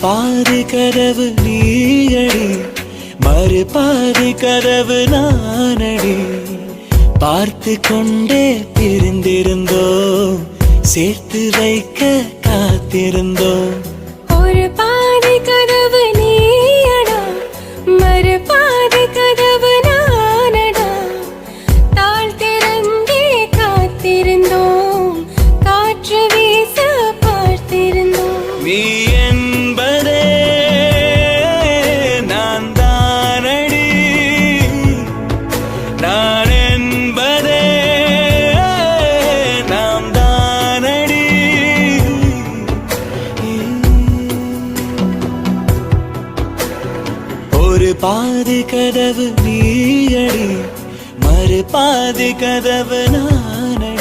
பாதி கதவு நீயடி, மறு பாதி கதவு நானடி. பார்த்து கொண்டே பிரிந்திருந்தோம், சேர்த்து வைக்க காத்திருந்தோம். ஒரு பாதி கதவு நீயடா, மறு பாதி கதவு நானடா. தாழ் திறந்தே காத்திருந்தோம், காற்று வீச பார்த்திருந்தோம். நீ என்பதே நான் தானடி, நான் என்பதே நாம் தானடி. ஒரு பாதி கதவு நீயடி, மறு பாதி கதவு நானடி.